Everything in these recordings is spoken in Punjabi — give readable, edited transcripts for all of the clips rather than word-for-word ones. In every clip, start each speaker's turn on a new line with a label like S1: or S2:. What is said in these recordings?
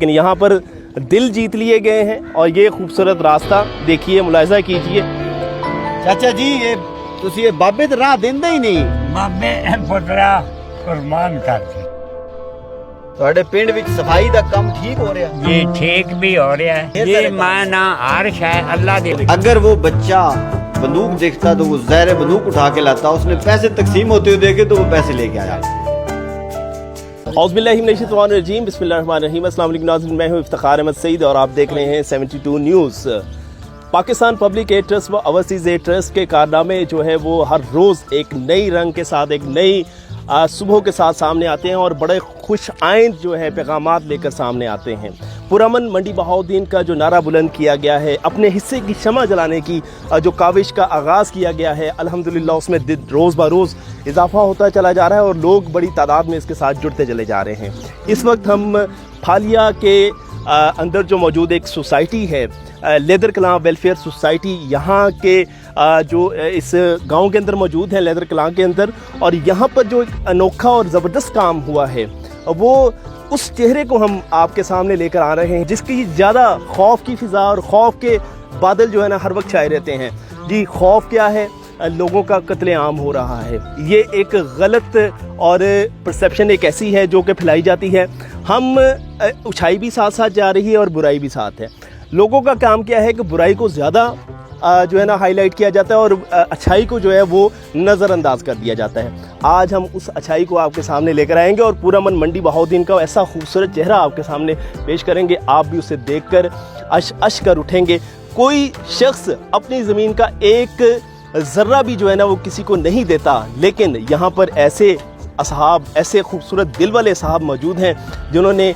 S1: لیکن यहाँ पर दिल जीत लिए गए हैं और ये खूबसूरत रास्ता देखिए, मुलाहिजा कीजिए।
S2: ਚਾਚਾ ਜੀ ਤੁਸੀਂ ਇਹ ਬਾਬੇ ਤੇ ਰਾਹ ਦਿੰਦੇ ਹੀ ਨਹੀਂ।
S3: ਬਾਬੇ ਪੁੱਤਰਾ ਕੁਰਬਾਨ ਕਰ ਦੇ।
S2: ਤੁਹਾਡੇ ਪਿੰਡ ਵਿੱਚ ਸਫਾਈ ਦਾ ਕੰਮ ਠੀਕ ਹੋ ਰਿਹਾ?
S3: یہ ٹھیک بھی ہو رہا ہے، یہ مانا عرش ہے اللہ دے۔
S2: اگر وہ بچہ بندوق دیکھتا تو وہ زہر بندوق اٹھا کے لاتا، اس نے پیسے تقسیم ہوتے ہوئے دیکھے تو وہ پیسے لے کے آیا۔
S1: اعوذ باللہ من الشیطان الرجیم، بسم اللہ الرحمن الرحیم۔ السلام علیکم ناظرین، میں ہوں افتخار احمد سعید اور آپ دیکھ رہے ہیں 72 news. Pakistan public aid trust و اوورسیز ایڈ ٹرسٹ کے کارنامے جو ہے وہ ہر روز ایک نئی رنگ کے ساتھ، ایک نئی صبح کے ساتھ سامنے آتے ہیں اور بڑے خوش آئند جو ہے پیغامات لے کر سامنے آتے ہیں۔ پرامن منڈی بہاؤالدین کا جو نعرہ بلند کیا گیا ہے، اپنے حصے کی شمع جلانے کی جو کاوش کا آغاز کیا گیا ہے، الحمدللہ اس میں روز بروز اضافہ ہوتا چلا جا رہا ہے اور لوگ بڑی تعداد میں اس کے ساتھ جڑتے چلے جا رہے ہیں۔ اس وقت ہم پھالیا کے اندر جو موجود ایک سوسائٹی ہے، لیدر کلاں ویلفیئر سوسائٹی، یہاں کے جو اس گاؤں کے اندر موجود ہے، لیدر کلاں کے اندر، اور یہاں پر جو ایک انوکھا اور زبردست کام ہوا ہے وہ اس چہرے کو ہم آپ کے سامنے لے کر آ رہے ہیں جس کی زیادہ خوف کی فضا اور خوف کے بادل جو ہے نا ہر وقت چھائے رہتے ہیں۔ جی خوف کیا ہے؟ لوگوں کا قتل عام ہو رہا ہے۔ یہ ایک غلط اور پرسیپشن ایک ایسی ہے جو کہ پھیلائی جاتی ہے۔ ہم اچھائی بھی ساتھ ساتھ جا رہی ہے اور برائی بھی ساتھ ہے۔ لوگوں کا کام کیا ہے کہ برائی کو زیادہ جو ہے نا ہائی لائٹ کیا جاتا ہے اور اچھائی کو جو ہے وہ نظر انداز کر دیا جاتا ہے۔ آج ہم اس اچھائی کو آپ کے سامنے لے کر آئیں گے اور پرامن منڈی بہاؤالدین کا ایسا خوبصورت چہرہ آپ کے سامنے پیش کریں گے، آپ بھی اسے دیکھ کر اش کر اٹھیں گے۔ کوئی شخص اپنی زمین کا ایک ذرہ بھی جو ہے نا وہ کسی کو نہیں دیتا، لیکن یہاں پر ایسے اصحاب، ایسے خوبصورت دل والے صاحب موجود ہیں جنہوں نے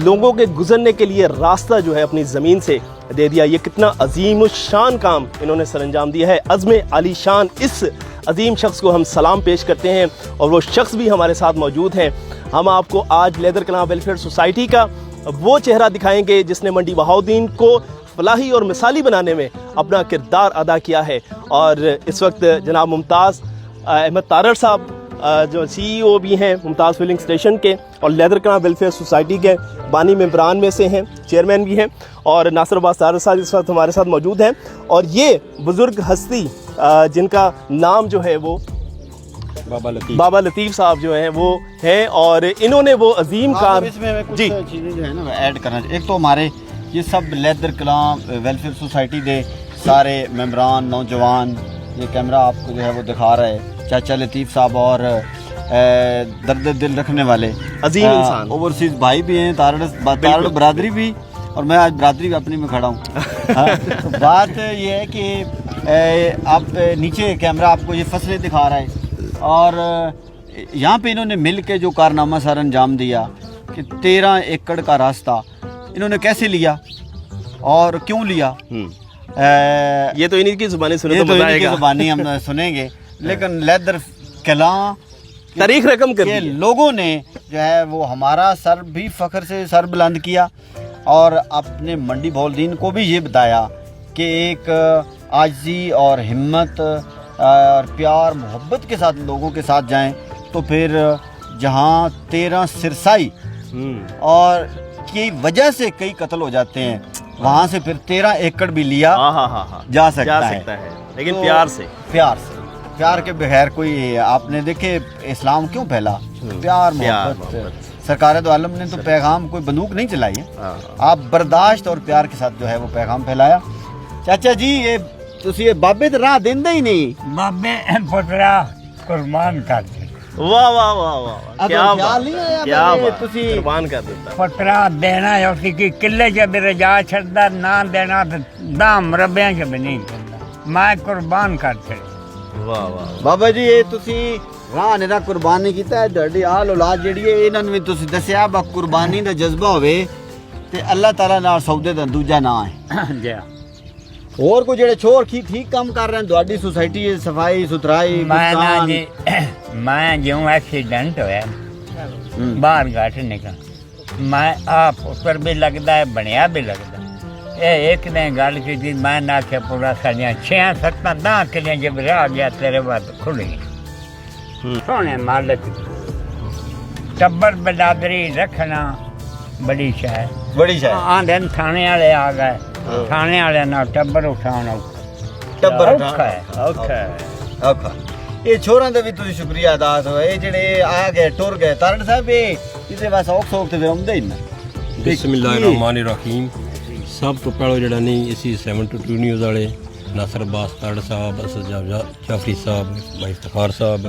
S1: لوگوں کے گزرنے کے لیے راستہ جو ہے اپنی زمین سے دے دیا۔ یہ کتنا عظیم الشان کام انہوں نے سر انجام دیا ہے۔ عزم عالی شان اس عظیم شخص کو ہم سلام پیش کرتے ہیں اور وہ شخص بھی ہمارے ساتھ موجود ہیں۔ ہم آپ کو آج لیدر کلاں ویلفیئر سوسائٹی کا وہ چہرہ دکھائیں گے جس نے منڈی بہاؤالدین کو فلاحی اور مثالی بنانے میں اپنا کردار ادا کیا ہے۔ اور اس وقت جناب ممتاز احمد تارڑ صاحب جو سی ای او بھی ہیں ممتاز فلنگ اسٹیشن کے اور لیدر کلاں ویلفیئر سوسائٹی کے بانی ممبران میں سے ہیں، چیئرمین بھی ہیں، اور ناصر عباس تارڑ صاحب اس وقت ہمارے ساتھ موجود ہیں۔ اور یہ بزرگ ہستی جن کا نام جو ہے وہ بابا لطیف صاحب جو ہیں وہ ہیں، اور انہوں نے وہ عظیم کام
S2: اس میں کچھ چیزیں جو ہے نا ایڈ کرنا چاہیے۔ ایک تو ہمارے یہ سب لیدر کلاں ویلفیئر سوسائٹی دے سارے ممبران، نوجوان، یہ کیمرہ آپ کو جو ہے وہ دکھا رہا ہے، چاچا لطیف صاحب اور درد دل رکھنے والے
S1: عظیم انسان
S2: اوورسیز بھائی بھی ہیں، تارڑ برادری بھی، اور میں آج برادری بھی اپنی میں کھڑا ہوں۔ تو بات یہ ہے کہ آپ نیچے کیمرہ آپ کو یہ فصلیں دکھا رہا ہے، اور یہاں پہ انہوں نے مل کے جو کارنامہ سر انجام دیا کہ 13 ایکڑ کا راستہ انہوں نے کیسے لیا اور کیوں لیا،
S1: یہ تو انہی کی زبانی سنے تو
S2: مزہ آئے گا، زبانی ہم سنیں گے۔ لیکن لیدر کلاں
S1: تاریخ رقم کر
S2: کے لوگوں نے جو ہے وہ ہمارا سر بھی فخر سے سر بلند کیا، اور اپنے منڈی بہاؤالدین کو بھی یہ بتایا کہ ایک عاجزی اور ہمت اور پیار محبت کے ساتھ لوگوں کے ساتھ جائیں تو پھر جہاں 13 سرسائی اور کی وجہ سے کئی قتل ہو جاتے ہیں، وہاں سے پھر 13 ایکڑ بھی لیا جا سکتا ہے،
S1: لیکن
S2: پیار کے بغیر کوئی، آپ نے دیکھے اسلام کیوں پھیلا؟ پیار محبت۔ سرکار دو عالم نے تو پیغام کوئی بندوق نہیں چلائی ہے، آپ برداشت اور پیار کے ساتھ جو ہے وہ پیغام پھیلایا۔ چاچا جی یہ تسی یہ بابے تے راہ دیندے ہی نہیں۔
S3: بابے پترا قربان کر دے۔
S1: واہ واہ واہ واہ، کیا بات، قربان کر دیتا
S3: پترا دینا ہے اسی کی قلعے جب رجا چھڑدا، نہ دینا دام ربیاں جب نہیں کردا، میں قربان کر دے۔
S1: واہ واہ
S2: بابا جی یہ تسی راہ نے قربانی کیتا ہے، تہاڈی آل اولاد جڑی ہے انہاں نوں تسی دسیا با قربانی دا جذبہ ہوے تے اللہ تعالی نال سودے دا دوجا نا ہے۔
S3: جی
S2: اور کوئی جڑے چھوڑ ٹھیک کام کر رہے ہیں تہاڈی سوسائٹی ہے، صفائی ستھرائی،
S3: میں جوں ایکسیڈنٹ ہویا باہر گھٹ نکل، میں آپ پر بھی لگتا ہے بنیا بھی لگتا ہے۔ ایک نے گل کی میں نہ آخیا پورا ساڑیاں 6-7-10 کلیاں جب رہ گیا تیرے بعد کھلی سونے مالک ٹبر برادری رکھنا بڑی شاید
S2: बड़ी शायद
S3: आंदे न थाने वाले आ गए, थाने वाले ना टब्बर उठाना
S2: टब्बर
S3: औखा है।
S1: ओके
S2: औखा ये छोरां दा भी तुसी शुक्रिया अदा करो ये जेड़े आ गए टुर गए तारण साहब ये इहदे वास औख सौख ते आउंदे ही ना
S4: ਬਿਸਮਿਲ੍ਲਾਹਿਰਰਹਿਮਾਨਿਰਰਹੀਮ। ਸਭ ਤੋਂ ਪਹਿਲਾਂ ਜਿਹੜਾ ਨਹੀਂ ਅਸੀਂ 72 ਨਿਊਜ਼ ਵਾਲੇ ਨਾਸਰ ਅਬਾਸ ਤੜ ਸਾਹਿਬ, ਅਸਦ ਜਾਫਰੀ ਸਾਹਿਬ, ਭਾਈ ਇਫਤਖਾਰ ਸਾਹਿਬ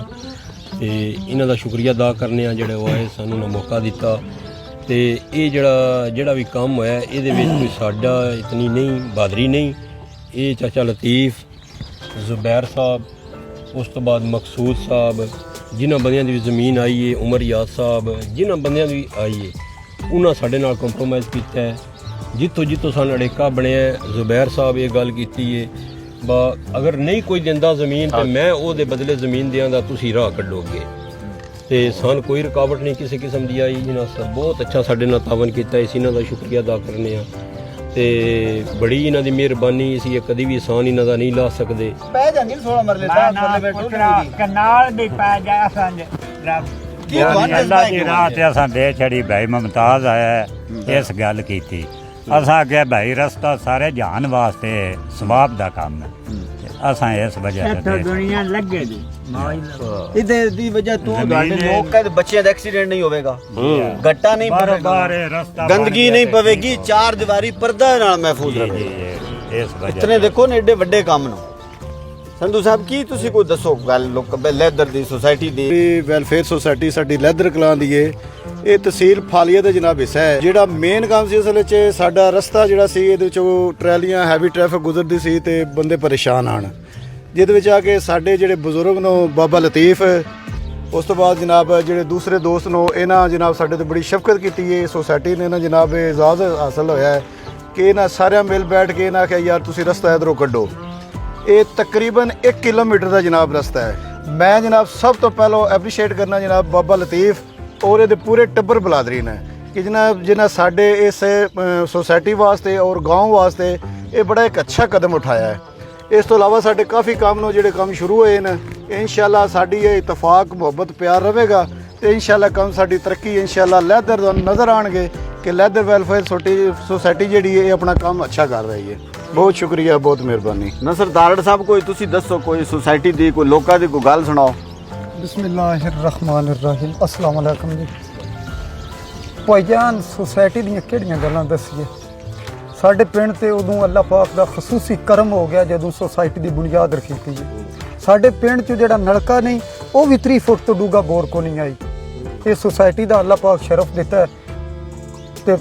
S4: ਤੇ ਇਹਨਾਂ ਦਾ ਸ਼ੁਕਰੀਆ ਅਦਾ ਕਰਨੇ ਆ ਜਿਹੜੇ ਉਹ ਆਏ ਸਾਨੂੰ ਨਾ ਮੌਕਾ ਦਿੱਤਾ। ਤੇ ਇਹ ਜਿਹੜਾ ਵੀ ਕੰਮ ਹੋਇਆ ਇਹਦੇ ਵਿੱਚ ਕੋਈ ਸਾਡਾ ਇਤਨੀ ਨਹੀਂ ਬਹਾਦਰੀ ਨਹੀਂ, ਇਹ ਚਾਚਾ ਲਤੀਫ, ਜ਼ੁਬੈਰ ਸਾਹਿਬ, ਉਸ ਤੋਂ ਬਾਅਦ ਮਕਸੂਦ ਸਾਹਿਬ, ਜਿਨ੍ਹਾਂ ਬੰਦਿਆਂ ਦੀ ਵੀ ਜ਼ਮੀਨ ਆਈ ਹੈ, ਉਮਰ ਯਾਦ ਸਾਹਿਬ, ਜਿਨ੍ਹਾਂ ਬੰਦਿਆਂ ਦੀ ਵੀ ਆਈ ਹੈ ਉਹਨਾਂ ਸਾਡੇ ਨਾਲ ਕੰਪਰੋਮਾਈਜ਼ ਕੀਤਾ ਹੈ। ਜਿੱਥੋਂ ਸਾਨੂੰ ਅੜੇਕਾ ਬਣਿਆ ਜ਼ੁਬੈਰ ਸਾਹਿਬ ਇਹ ਗੱਲ ਕੀਤੀ ਹੈ ਅਗਰ ਨਹੀਂ ਕੋਈ ਦਿੰਦਾ ਜ਼ਮੀਨ ਤੇ ਮੈਂ ਉਹਦੇ ਬਦਲੇ ਜ਼ਮੀਨ ਦਿਆਂਗਾ, ਤੁਸੀਂ ਰਾਹ ਕੱਢੋਗੇ। ਤੇ ਸਾਨੂੰ ਕੋਈ ਰੁਕਾਵਟ ਨਹੀਂ ਕਿਸੇ ਕਿਸਮ ਦੀ ਆਈ। ਇਹਨਾਂ ਸਭ ਬਹੁਤ ਅੱਛਾ ਸਾਡੇ ਨਾਲ ਤਾਵਨ ਕੀਤਾ, ਇਸ ਇਹਨਾਂ ਦਾ ਸ਼ੁਕਰੀਆ ਅਦਾ ਕਰਨੇ ਆ ਤੇ ਬੜੀ ਇਹਨਾਂ ਦੀ ਮਿਹਰਬਾਨੀ ਸੀ। ਇਹ ਕਦੀ ਵੀ ਆਸਾਨ ਇਹਨਾਂ ਦਾ ਨਹੀਂ ਲਾ ਸਕਦੇ।
S2: ਪੈ ਜਾਂਦੀ 16 ਮਰਲੇ ਦਾ ਮਰਲੇ ਬੈਠੋ
S3: ਕਨਾਲ ਵੀ ਪੈ ਜਾ ਸੰਜ ਅੱਲਾ ਦੀ ਰਾਹ ਤੇ ਅਸਾਂ ਦੇ ਛੜੀ ਭਾਈ ਮੁਮਤਾਜ਼ ਆਇਆ ਇਸ ਗੱਲ ਕੀਤੀ। ਅਸਾਂ ਆਖਿਆ ਭਾਈ ਰਸਤਾ ਸਾਰੇ ਜਹਾਨ ਵਾਸਤੇ ਸਵਾਬ ਦਾ ਕੰਮ ਹੈ, ਅਸਾਂ ਇਸ ਵਜ੍ਹਾ ਤੇ ਦੁਨੀਆ ਲੱਗੇ ਦੀ
S2: ਇਹਦੇ ਦੀ ਵਜ੍ਹਾ ਤੋਂ ਤੁਹਾਡੇ ਲੋਕ ਕਹਿੰਦੇ ਬੱਚਿਆਂ ਦਾ ਐਕਸੀਡੈਂਟ ਨਹੀਂ ਹੋਵੇਗਾ, ਗੱਟਾ ਨਹੀਂ ਪਵੇਗਾ, ਗੰਦਗੀ ਨਹੀਂ ਪਵੇਗੀ, ਚਾਰ ਦੀਵਾਰੀ ਪਰਦਾ ਨਾਲ ਮਹਿਫੂਜ਼ ਰਹੇਗੀ।
S3: ਇਸ ਵਜ੍ਹਾ
S2: ਇਤਨੇ ਦੇਖੋ ਨੇ ਏਡੇ ਵੱਡੇ ਕੰਮ ਨੂੰ। ਸੰਧੂ ਸਾਹਿਬ ਕੀ ਤੁਸੀਂ ਕੋਈ ਦੱਸੋ ਗੱਲ ਲੋਕ ਲੈਦਰ ਦੀ ਸੁਸਾਇਟੀ ਦੀ
S5: ਵੈਲਫੇਅਰ ਸੁਸਾਇਟੀ ਸਾਡੀ ਲੈਦਰ ਕਲਾਂ ਦੀ ਇਹ ਤਹਿਸੀਲ ਫਾਲੀਆ ਦਾ ਜਨਾਬ ਹਿੱਸਾ ਹੈ। ਜਿਹੜਾ ਮੇਨ ਕੰਮ ਸੀ ਅਸਲ ਵਿੱਚ ਸਾਡਾ ਰਸਤਾ ਜਿਹੜਾ ਸੀ ਇਹਦੇ ਵਿੱਚੋਂ ਟਰੈਲੀਆਂ ਹੈਵੀ ਟ੍ਰੈਫਿਕ ਗੁਜ਼ਰਦੀ ਸੀ ਤੇ ਬੰਦੇ ਪਰੇਸ਼ਾਨ ਆਣ, ਜਿਹਦੇ ਵਿੱਚ ਆ ਕੇ ਸਾਡੇ ਜਿਹੜੇ ਬਜ਼ੁਰਗ ਨੂੰ ਬਾਬਾ ਲਤੀਫ, ਉਸ ਤੋਂ ਬਾਅਦ ਜਨਾਬ ਜਿਹੜੇ ਦੂਸਰੇ ਦੋਸਤ ਨੂੰ ਇਹਨਾਂ ਜਨਾਬ ਸਾਡੇ ਤੇ ਬੜੀ ਸ਼ਫਕਤ ਕੀਤੀ ਹੈ ਸੁਸਾਇਟੀ ਨੇ। ਇਹਨਾਂ ਜਨਾਬ ਇਜਾਜ਼ਤ ਹਾਸਲ ਹੋਇਆ ਹੈ ਕਿ ਇਹਨਾਂ ਸਾਰਿਆਂ ਮਿਲ ਬੈਠ ਕੇ ਇਹਨਾਂ ਆਖਿਆ ਯਾਰ ਤੁਸੀਂ ਰਸਤਾ ਇੱਧਰੋਂ ਕੱਢੋ। ਇਹ ਤਕਰੀਬਨ 1 ਕਿਲੋਮੀਟਰ ਦਾ ਜਨਾਬ ਰਸਤਾ ਹੈ। ਮੈਂ ਜਨਾਬ ਸਭ ਤੋਂ ਪਹਿਲਾਂ ਐਪਰੀਸ਼ੀਏਟ ਕਰਨਾ ਜਨਾਬ ਬਾਬਾ ਲਤੀਫ ਔਰ ਇਹਦੇ ਪੂਰੇ ਟੱਬਰ ਬਲਾਦਰੀ ਨੇ ਕਿ ਜਿਨ੍ਹਾਂ ਸਾਡੇ ਇਸ ਸੋਸਾਇਟੀ ਵਾਸਤੇ ਔਰ ਗਾँव ਵਾਸਤੇ ਇਹ ਬੜਾ ਇੱਕ ਅੱਛਾ ਕਦਮ ਉਠਾਇਆ ਹੈ। ਇਸ ਤੋਂ ਇਲਾਵਾ ਸਾਡੇ ਕਾਫੀ ਕੰਮ ਨੂੰ ਜਿਹੜੇ ਕੰਮ ਸ਼ੁਰੂ ਹੋਏ ਨੇ, ਇਨਸ਼ਾਅੱਲਾ ਸਾਡੀ ਇਹ ਇਤਫਾਕ ਮੁਹੱਬਤ ਪਿਆਰ ਰਹੇਗਾ ਤੇ ਇਨਸ਼ਾਅੱਲਾ ਕੰਮ ਸਾਡੀ ਤਰੱਕੀ ਇਨਸ਼ਾਅੱਲਾ ਲੈਦਰ ਤੁਹਾਨੂੰ ਨਜ਼ਰ ਆਣਗੇ ਕਿ ਲੈਦਰ ਵੈਲਫੇਅਰ ਸੋਸਾਇਟੀ ਜਿਹੜੀ ਹੈ ਇਹ ਆਪਣਾ ਕੰਮ ਅੱਛਾ ਕਰ ਰਹੀ ਹੈ। ਬਹੁਤ ਸ਼ੁਕਰੀਆ, ਬਹੁਤ ਮਿਹਰਬਾਨੀ।
S2: ਨਸਰ ਦਾਰੜ ਸਾਹਿਬ ਕੋਈ ਤੁਸੀਂ ਦੱਸੋ ਕੋਈ ਸੁਸਾਇਟੀ ਦੀ ਕੋਈ ਲੋਕਾਂ ਦੀ ਕੋਈ ਗੱਲ ਸੁਣਾਓ।
S6: ਬਿਸਮਿਲ੍ਲਾਹਿਰਰਹਿਮਾਨਿਰਰਹੀਮ। अस्सलाम वालेकुम जी। ਭਾਈਜਾਨ ਸੁਸਾਇਟੀ ਦੀਆਂ ਕਿਹੜੀਆਂ ਗੱਲਾਂ ਦੱਸੀਏ। ਸਾਡੇ ਪਿੰਡ ਤੇ ਉਦੋਂ ਅੱਲਾਹ ਪਾਕ ਦਾ ਖਸੂਸੀ ਕਰਮ ਹੋ ਗਿਆ ਜਦੋਂ ਸੁਸਾਇਟੀ ਦੀ ਬੁਨਿਆਦ ਰੱਖੀ ਸੀ। ਸਾਡੇ ਪਿੰਡ 'ਚ ਜਿਹੜਾ ਨਲਕਾ ਨਹੀਂ ਉਹ ਵੀ 3 ਫੁੱਟ ਤੋਂ ਡੂੰਘਾ ਬੋਰ ਕੋ ਨਹੀਂ ਆਈ। ਇਹ ਸੁਸਾਇਟੀ ਦਾ ਅੱਲਾਹ ਪਾਕ ਸ਼ਰਫ ਦਿੱਤਾ ਤੇ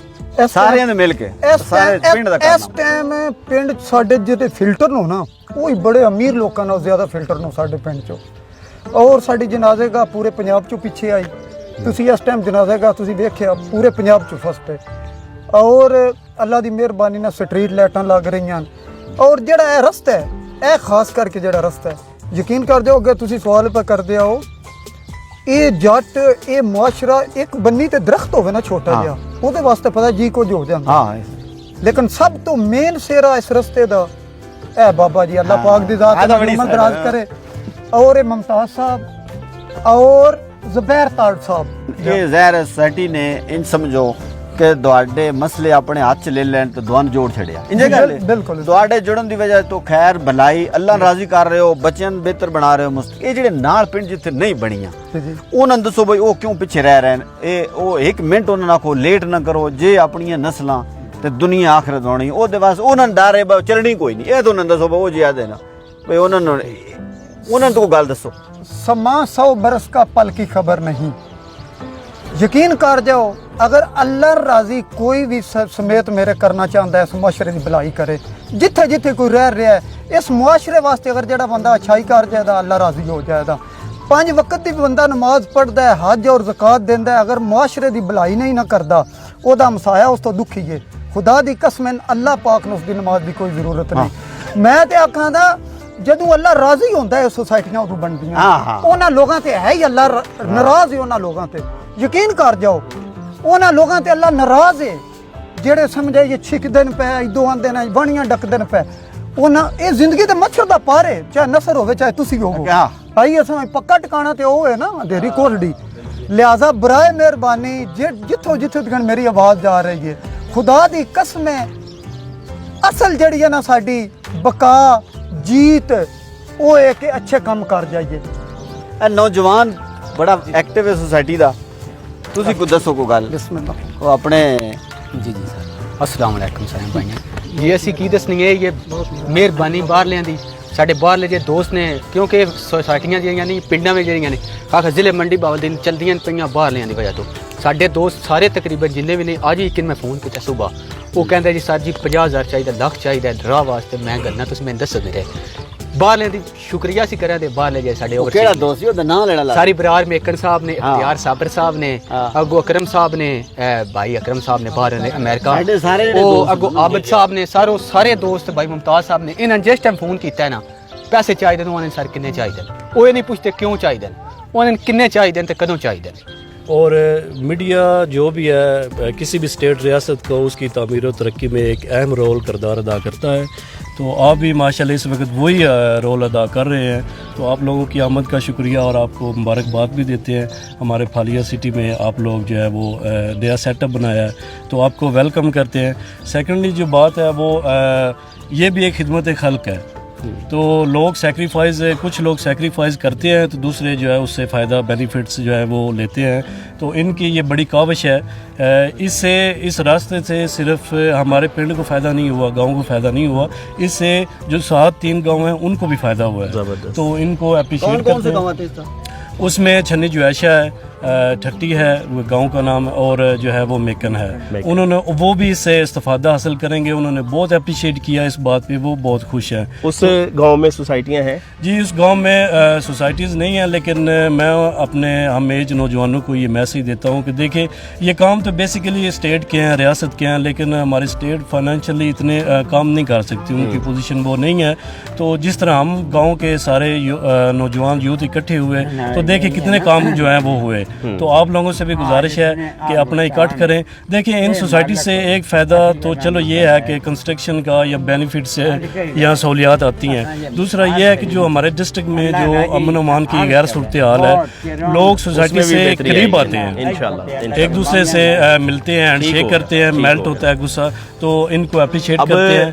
S2: ਸਾਰਿਆਂ ਨੇ ਮਿਲ ਕੇ ਸਾਰੇ ਪਿੰਡ ਦਾ ਕੰਮ।
S6: ਇਸ ਟਾਈਮ ਪਿੰਡ ਸਾਡੇ ਜਿਹੜੇ ਫਿਲਟਰ ਨੂੰ ਨਾ ਉਹ ਹੀ ਬੜੇ ਅਮੀਰ ਲੋਕਾਂ ਨਾਲੋਂ ਜ਼ਿਆਦਾ ਫਿਲਟਰ ਨੂੰ ਸਾਡੇ ਪਿੰਡ 'ਚੋਂ। ਔਰ ਸਾਡੀ ਜਨਾਜ਼ੇਗਾ ਪੂਰੇ ਪੰਜਾਬ 'ਚੋਂ ਪਿੱਛੇ ਆਈ। ਤੁਸੀਂ ਇਸ ਟਾਈਮ ਜਨਾਜ਼ੇਗਾ ਤੁਸੀਂ ਵੇਖਿਆ ਪੂਰੇ ਪੰਜਾਬ 'ਚ ਫਸਟ ਹੈ। ਔਰ ਅੱਲਾ ਦੀ ਮਿਹਰਬਾਨੀ ਨਾਲ ਸਟਰੀਟ ਲਾਈਟਾਂ ਲੱਗ ਰਹੀਆਂ। ਔਰ ਜਿਹੜਾ ਇਹ ਰਸਤਾ ਹੈ ਇਹ ਖਾਸ ਕਰਕੇ ਜਿਹੜਾ ਰਸਤਾ ਹੈ ਯਕੀਨ ਕਰ ਜਾਓਗੇ ਤੁਸੀਂ ਸਵਾਲ ਪਾ ਕਰਦੇ ਆਓ ਇਹ ਜੱਟ ਇਹ ਮੁਆਸ਼ਰਾ ਇੱਕ ਬੰਨੀ ਤੇ ਦਰਖਤ ਹੋਵੇ ਨਾ ਛੋਟਾ ਜਿਹਾ ਉਹਦੇ ਵਾਸਤੇ ਪਤਾ ਜੀ ਕੁਝ ਹੋ ਜਾਂਦਾ। ਲੇਕਿਨ ਸਭ ਤੋਂ ਮੇਨ ਸਿਰਾ ਇਸ ਰਸਤੇ ਦਾ ਇਹ ਬਾਬਾ ਜੀ ਅੱਲਾ ਪਾਕ ਦੀ ਜ਼ਾਤ ਦਾ ਉਮਰ ਦਰਾਜ਼ ਕਰੇ। और ये मुमताज साहब और ज़ुबैर ताड़ साहब
S2: ये ज़हर सोसाइटी ने इन समझो कि दुआडे मसले अपने हाथ च ले लैन तो दुआन जोड़ छड़िया इंजे गल
S6: बिल्कुल
S2: दुआडे जुड़न दी वजह तो खैर भलाई अल्लाह राजी कर रहे हो बच्चों ਨੂੰ बेहतर बना रहे हो। ये ਜਿਹੜੇ ਨਾਲ ਪਿੰਡ ਜਿੱਥੇ ਨਹੀਂ ਬਣੀਆਂ ਉਹਨਾਂ ਨੂੰ ਦੱਸੋ ਬਈ ਉਹ ਕਿਉਂ ਪਿੱਛੇ ਰਹਿ ਰਹੇ ਨੇ। ਇਹ ਉਹ 1 ਮਿੰਟ ਉਹਨਾਂ ਨਾਲ ਕੋ ਲੇਟ ਨਾ ਕਰੋ ਜੇ ਆਪਣੀਆਂ ਨਸਲਾਂ ਤੇ ਦੁਨੀਆ ਆਖਰਤ ਹੋਣੀ ਉਹਦੇ ਵਾਸਤੇ ਉਹਨਾਂ ਨੂੰ ਡਰ ਹੈ ਬਈ ਚੱਲਣੀ ਕੋਈ ਨਹੀਂ। ਇਹ ਤੋਂ ਉਹਨਾਂ ਦੱਸੋ ਬਈ ਉਹ ਜਿਆਦਾ ਨਾ ਬਈ ਉਹਨਾਂ ਨੂੰ तो गल दसो।
S6: समा 100 बरस का पल की खबर नहीं। यकीन कर जाओ अगर अल्लाह राजी कोई भी समेत मेरे करना चाहता है इस मुआशरे की भलाई करे जिथे जिथे कोई रह रहा है इस मुआशरे वास्ते अगर जड़ा बंदा अच्छाई कर जाएगा अल्लाह राजी हो जाएगा। 5 वक्त की बंदा नमाज पढ़ता है हज और ज़कात देता है अगर मुआशरे की भलाई नहीं ना करता ओदा मसाया उस तो दुखी है। खुदा दी कसम अल्लाह पाक ने उसकी नमाज की कोई जरूरत नहीं। मैं तो आखां ਜਦੋਂ ਅੱਲਾ ਰਾਜ਼ੀ ਹੁੰਦਾ ਹੈ ਸੁਸਾਇਟੀਆਂ ਉਦੋਂ ਬਣਦੀਆਂ। ਉਹਨਾਂ ਲੋਕਾਂ ਤੇ ਹੈ ਹੀ ਅੱਲਾ ਨਾਰਾਜ਼ ਹੈ। ਉਹਨਾਂ ਲੋਕਾਂ ਤੇ ਯਕੀਨ ਕਰ ਜਾਓ ਉਹਨਾਂ ਲੋਕਾਂ ਤੇ ਅੱਲਾ ਨਾਰਾਜ਼ ਹੈ ਜਿਹੜੇ ਸਮਝੇ ਇਹ ਛਿਕਦੇ ਨੇ ਪਏ ਇਦੋਂ ਆਂਦੇ ਨੇ ਬਣੀਆਂ ਡੱਕਦੇ ਨੇ ਪਏ। ਉਹਨਾਂ ਇਹ ਜ਼ਿੰਦਗੀ ਦੇ ਮੱਛਰ ਦਾ ਪਾਰ ਹੈ ਚਾਹੇ ਨਸਰ ਹੋਵੇ ਚਾਹੇ ਤੁਸੀਂ ਹੋਵੋ। ਭਾਈ ਅਸਾਂ ਪੱਕਾ ਟਿਕਾਣਾ ਤੇ ਉਹ ਹੈ ਨਾ ਅੰਧੇਰੀ ਕੋਲੜੀ। ਲਿਹਾਜ਼ਾ ਬਰਾਏ ਮਿਹਰਬਾਨੀ ਜਿੱਥੋਂ ਜਿੱਥੇ ਤੱਕ ਮੇਰੀ ਆਵਾਜ਼ ਜਾ ਰਹੀ ਹੈ ਖੁਦਾ ਦੀ ਕਸਮ ਹੈ ਅਸਲ ਜਿਹੜੀ ਹੈ ਨਾ ਸਾਡੀ ਬਕਾ ਜੀਤ ਉਹ ਹੈ ਕਿ ਅੱਛੇ ਕੰਮ ਕਰ ਜਾਈਏ।
S2: ਇਹ ਨੌਜਵਾਨ ਬੜਾ ਐਕਟਿਵ ਹੈ ਸੋਸਾਇਟੀ ਦਾ। ਤੁਸੀਂ ਕੁਝ ਦੱਸੋ ਕੋਈ ਗੱਲ।
S6: ਬਿਸਮਿਲ੍ਲਾ।
S2: ਉਹ ਆਪਣੇ
S7: ਜੀ ਜੀ ਸਰ ਅਸਲਾਮ ਵਾਲੇਕੁਮ ਸਾਰਿਆਂ ਭਾਈਆਂ ਜੀ। ਅਸੀਂ ਕੀ ਦੱਸਣੀ ਹੈ ਇਹ ਮਿਹਰਬਾਨੀ ਬਾਹਰਲਿਆਂ ਦੀ। ਸਾਡੇ ਬਾਹਰਲੇ ਜੇ ਦੋਸਤ ਨੇ ਕਿਉਂਕਿ ਸੋਸਾਇਟੀਆਂ ਜਿਹੜੀਆਂ ਨੇ ਪਿੰਡਾਂ ਵਿੱਚ ਜਿਹੜੀਆਂ ਨੇ ਖਾਸ ਜ਼ਿਲ੍ਹੇ ਮੰਡੀ ਬਾਵਲਦੀਨ ਚਲਦੀਆਂ ਪਈਆਂ ਬਾਹਰਲਿਆਂ ਦੀ ਵਜ੍ਹਾ ਤੋਂ। ਸਾਡੇ ਦੋਸਤ ਸਾਰੇ ਤਕਰੀਬਨ ਜਿੰਨੇ ਵੀ ਨੇ ਅੱਜ ਇੱਕ ਮੈਂ ਫੋਨ ਕੀਤਾ ਸੁਬਾਹ ਉਹ ਕਹਿੰਦਾ ਜੀ ਸਰ ਜੀ 50,000 ਚਾਹੀਦਾ ਲੱਖ ਚਾਹੀਦਾ ਰਾਹ ਵਾਸਤੇ। ਮੈਂ ਗੱਲਾਂ ਤੁਸੀਂ ਮੈਨੂੰ ਦੱਸ ਨਹੀਂ ਰਹੇ। ਬਾਹਰਲਿਆਂ ਦੀ ਸ਼ੁਕਰੀਆ ਸੀ ਕਰਾਂ ਦੇ ਬਾਹਰਲੇ ਜੇ ਸਾਡੇ
S2: ਉਹ ਕਿਹੜਾ ਦੋਸਤ ਸੀ ਉਹਦਾ ਨਾਮ ਲੈਣਾ ਲਾ
S7: ਸਾਰੀ ਬਰਾਰ ਮੇਕਨ ਸਾਹਿਬ ਨੇ ਇਖਤਿਆਰ ਸਾਬਰ ਸਾਹਿਬ ਨੇ ਅੱਗੋਂ ਅਕਰਮ ਸਾਹਿਬ ਨੇ ਭਾਈ ਅਕਰਮ ਸਾਹਿਬ ਨੇ ਬਾਹਰ ਨੇ ਅਮਰੀਕਾ
S2: ਸਾਡੇ ਸਾਰੇ
S7: ਉਹ ਅੱਗੋਂ ਆਬਦ ਸਾਹਿਬ ਨੇ ਸਾਰੇ ਦੋਸਤ ਭਾਈ ਮੁਮਤਾਜ਼ ਸਾਹਿਬ ਨੇ ਇਹਨਾਂ ਜਿਸ ਟਾਈਮ ਫੋਨ ਕੀਤਾ ਹੈ ਨਾ ਪੈਸੇ ਚਾਹੀਦੇ ਨੇ ਉਹਨਾਂ ਸਰ ਕਿੰਨੇ ਚਾਹੀਦੇ ਉਹ ਇਹ ਨਹੀਂ ਪੁੱਛਦੇ ਕਿਉਂ ਚਾਹੀਦੇ ਉਹਨਾਂ ਕਿੰਨੇ ਚਾਹੀਦੇ ਤੇ ਕਦੋਂ ਚਾਹੀਦੇ।
S8: और मीडिया जो भी है किसी भी स्टेट रियासत को उसकी तामीर और तरक्की में एक अहम रोल किरदार अदा करता है। तो आप भी माशाल्लाह इस वक्त वही रोल अदा कर रहे हैं। तो आप लोगों की आमद का शुक्रिया और आपको मुबारकबाद भी देते हैं। हमारे फालिया सिटी में आप लोग जो है वो नया सेटअप बनाया है तो आपको वेलकम करते हैं। सेकेंडली जो बात है वो ये भी एक खिदमत खल्क है। तो लोग सेक्रीफाइस कुछ लोग सेक्रीफाइस करते हैं तो दूसरे जो है उससे फ़ायदा बेनिफिट्स जो है वो लेते हैं। तो इनकी ये बड़ी काविश है। इससे इस रास्ते से सिर्फ हमारे पिंड को फ़ायदा नहीं हुआ गांव को फ़ायदा नहीं हुआ इससे जो 7-3 गांव हैं उनको भी फ़ायदा हुआ है। तो इनको अप्रिशिएट करते हैं। उसमें छन्नी जुएशा है ठट्टी है वो गांव का नाम और जो है वो मेकन है। उन्होंने वो भी इससे इस्तेफादा हासिल करेंगे। उन्होंने बहुत अप्रिशिएट किया इस बात पे वो बहुत खुश है।
S1: उस गांव में सोसाइटियां हैं
S8: जी उस गांव में सोसाइटीज़ नहीं हैं लेकिन मैं अपने हम एज नौजवानों को ये मैसेज देता हूँ कि देखें ये काम तो बेसिकली स्टेट के हैं रियासत के हैं लेकिन हमारी स्टेट फाइनेंशियली इतने काम नहीं कर सकती उनकी पोजीशन वो नहीं है। तो जिस तरह हम गांव के सारे नौजवान यूथ इकट्ठे हुए तो देखें कितने काम जो हैं वो हुए। तो आप लोगों से भी गुजारिश है कि अपना इकट्ठ करें। देखिए इन सोसाइटी से एक फ़ायदा तो चलो ये है कि कंस्ट्रक्शन का या बेनिफिट से यहाँ सहूलियात आती हैं। दूसरा ये है कि जो हमारे डिस्ट्रिक्ट में जो अमन अमान की गैर सूरत हाल है लोग सोसाइटी से करीब आते हैं इंशाल्लाह एक दूसरे से मिलते हैं हैंडशेक करते हैं मेल्ट होता है गुस्सा तो इनको अप्रिशिएट करते हैं।